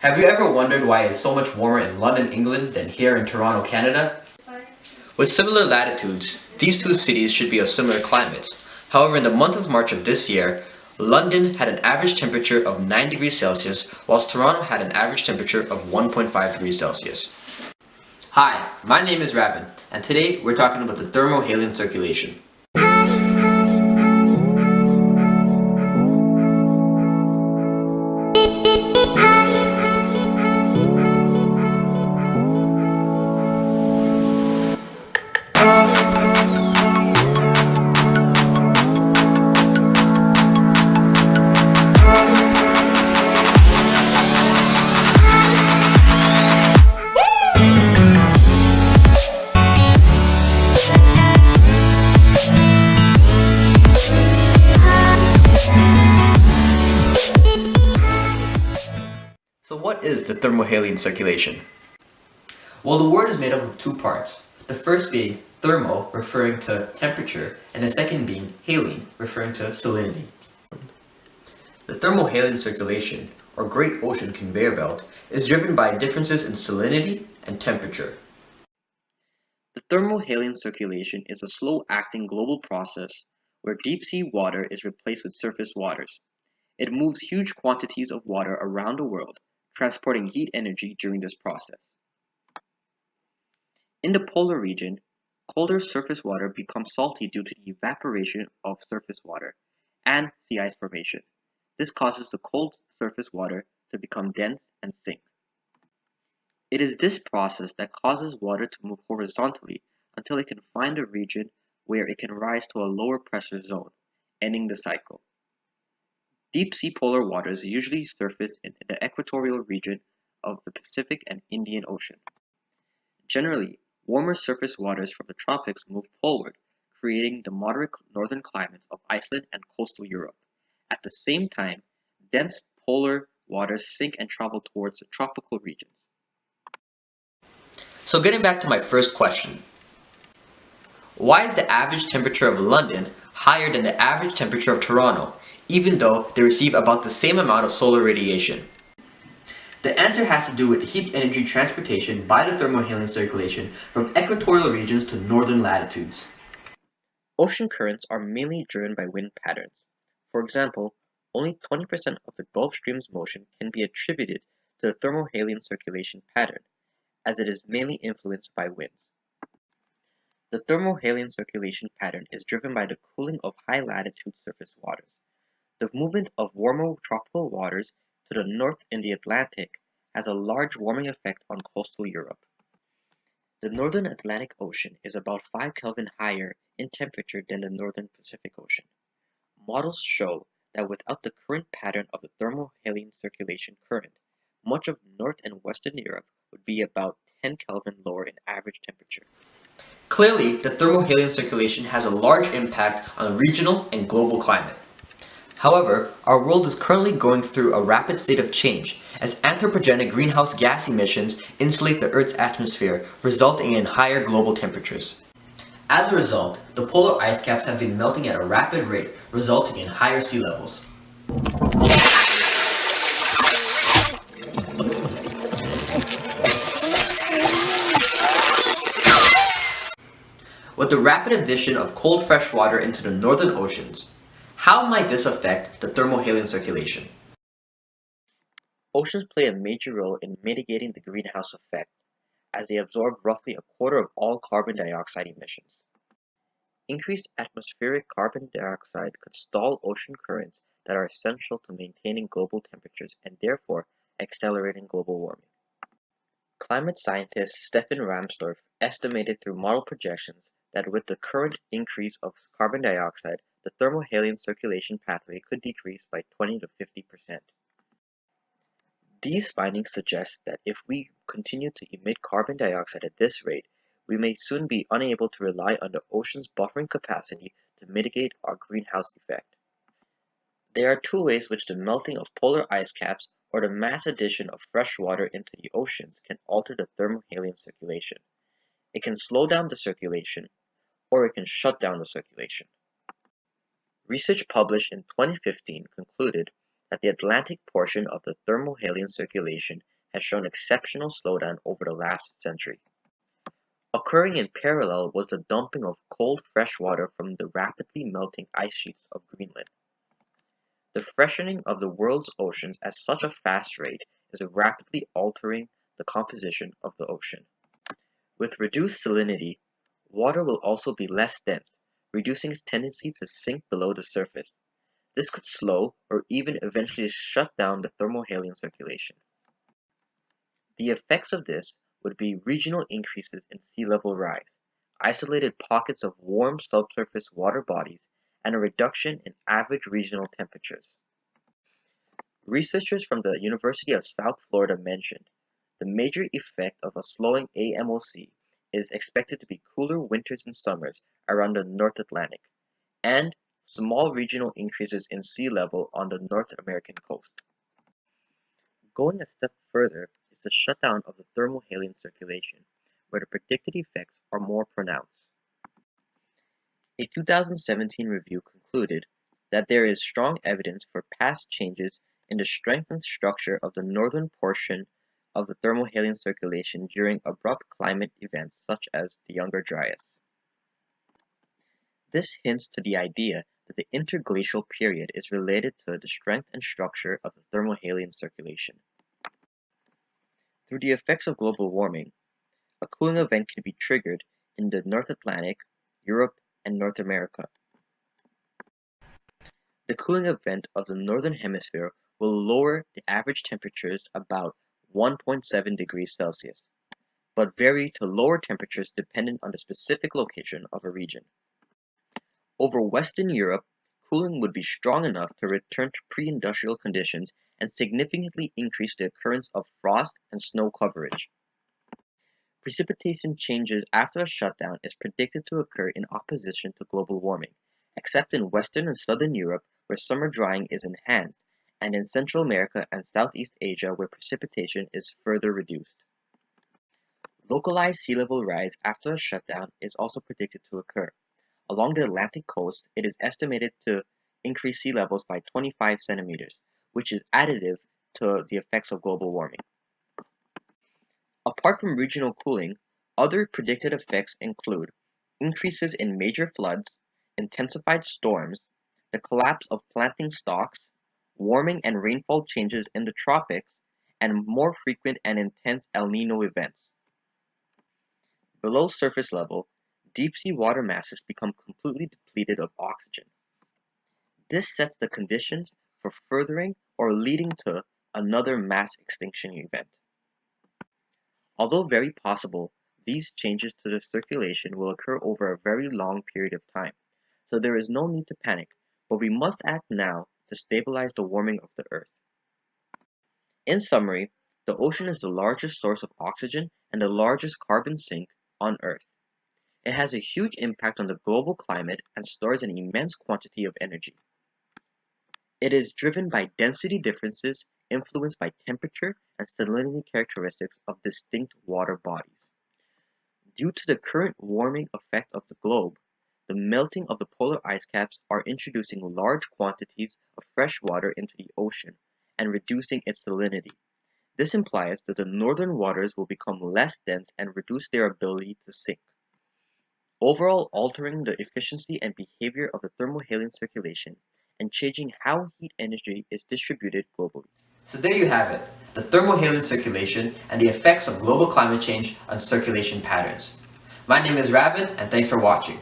Have you ever wondered why it's so much warmer in London, England than here in Toronto, Canada? With similar latitudes, these two cities should be of similar climates. However, in the month of March of this year, London had an average temperature of 9 degrees Celsius, whilst Toronto had an average temperature of 1.5 degrees Celsius. Hi, my name is Ravin, and today we're talking about the thermohaline circulation. So what is the thermohaline circulation? Well, the word is made up of two parts. The first being thermo, referring to temperature, and the second being haline, referring to salinity. The thermohaline circulation, or Great Ocean Conveyor Belt, is driven by differences in salinity and temperature. The thermohaline circulation is a slow-acting global process where deep-sea water is replaced with surface waters. It moves huge quantities of water around the world, transporting heat energy during this process. In the polar region, colder surface water becomes salty due to the evaporation of surface water and sea ice formation. This causes the cold surface water to become dense and sink. It is this process that causes water to move horizontally until it can find a region where it can rise to a lower pressure zone, ending the cycle. Deep sea polar waters usually surface in the equatorial region of the Pacific and Indian Ocean. Generally, warmer surface waters from the tropics move poleward, creating the moderate northern climates of Iceland and coastal Europe. At the same time, dense polar waters sink and travel towards the tropical regions. So getting back to my first question, why is the average temperature of London higher than the average temperature of Toronto, even though they receive about the same amount of solar radiation? The answer has to do with heat energy transportation by the thermohaline circulation from equatorial regions to northern latitudes. Ocean currents are mainly driven by wind patterns. For example, only 20% of the Gulf Stream's motion can be attributed to the thermohaline circulation pattern, as it is mainly influenced by winds. The thermohaline circulation pattern is driven by the cooling of high-latitude surface waters. The movement of warmer tropical waters to the north in the Atlantic has a large warming effect on coastal Europe. The northern Atlantic Ocean is about 5 Kelvin higher in temperature than the northern Pacific Ocean. Models show that without the current pattern of the thermohaline circulation current, much of North and Western Europe would be about 10 Kelvin lower in average temperature. Clearly, the thermohaline circulation has a large impact on regional and global climate. However, our world is currently going through a rapid state of change as anthropogenic greenhouse gas emissions insulate the Earth's atmosphere, resulting in higher global temperatures. As a result, the polar ice caps have been melting at a rapid rate, resulting in higher sea levels. With the rapid addition of cold fresh water into the northern oceans, how might this affect the thermohaline circulation? Oceans play a major role in mitigating the greenhouse effect, as they absorb roughly a quarter of all carbon dioxide emissions. Increased atmospheric carbon dioxide could stall ocean currents that are essential to maintaining global temperatures and therefore accelerating global warming. Climate scientist Stefan Rahmstorf estimated through model projections that with the current increase of carbon dioxide, the thermohaline circulation pathway could decrease by 20 to 50%. These findings suggest that if we continue to emit carbon dioxide at this rate, we may soon be unable to rely on the ocean's buffering capacity to mitigate our greenhouse effect. There are two ways which the melting of polar ice caps or the mass addition of fresh water into the oceans can alter the thermohaline circulation. It can slow down the circulation, or it can shut down the circulation. Research published in 2015 concluded that the Atlantic portion of the thermohaline circulation has shown exceptional slowdown over the last century. Occurring in parallel was the dumping of cold fresh water from the rapidly melting ice sheets of Greenland. The freshening of the world's oceans at such a fast rate is rapidly altering the composition of the ocean. With reduced salinity, water will also be less dense, reducing its tendency to sink below the surface. This could slow or even eventually shut down the thermohaline circulation. The effects of this would be regional increases in sea level rise, isolated pockets of warm subsurface water bodies, and a reduction in average regional temperatures. Researchers from the University of South Florida mentioned the major effect of a slowing AMOC is expected to be cooler winters and summers around the North Atlantic, and small regional increases in sea level on the North American coast. Going a step further is the shutdown of the thermohaline circulation, where the predicted effects are more pronounced. A 2017 review concluded that there is strong evidence for past changes in the strength and structure of the northern portion of the thermohaline circulation during abrupt climate events such as the Younger Dryas. This hints to the idea that the interglacial period is related to the strength and structure of the thermohaline circulation. Through the effects of global warming, a cooling event can be triggered in the North Atlantic, Europe, and North America. The cooling event of the Northern Hemisphere will lower the average temperatures about 1.7 degrees Celsius, but vary to lower temperatures dependent on the specific location of a region. Over Western Europe, cooling would be strong enough to return to pre-industrial conditions and significantly increase the occurrence of frost and snow coverage. Precipitation changes after a shutdown is predicted to occur in opposition to global warming, except in Western and Southern Europe where summer drying is enhanced, and in Central America and Southeast Asia where precipitation is further reduced. Localized sea level rise after a shutdown is also predicted to occur. Along the Atlantic coast, it is estimated to increase sea levels by 25 centimeters, which is additive to the effects of global warming. Apart from regional cooling, other predicted effects include increases in major floods, intensified storms, the collapse of planting stocks, warming and rainfall changes in the tropics, and more frequent and intense El Niño events. Below surface level, deep-sea water masses become completely depleted of oxygen. This sets the conditions for furthering or leading to another mass extinction event. Although very possible, these changes to the circulation will occur over a very long period of time, so there is no need to panic, but we must act now to stabilize the warming of the Earth. In summary, the ocean is the largest source of oxygen and the largest carbon sink on Earth. It has a huge impact on the global climate and stores an immense quantity of energy. It is driven by density differences influenced by temperature and salinity characteristics of distinct water bodies. Due to the current warming effect of the globe, the melting of the polar ice caps are introducing large quantities of fresh water into the ocean and reducing its salinity. This implies that the northern waters will become less dense and reduce their ability to sink, overall altering the efficiency and behavior of the thermohaline circulation and changing how heat energy is distributed globally. So there you have it, the thermohaline circulation and the effects of global climate change on circulation patterns. My name is Ravin, and thanks for watching.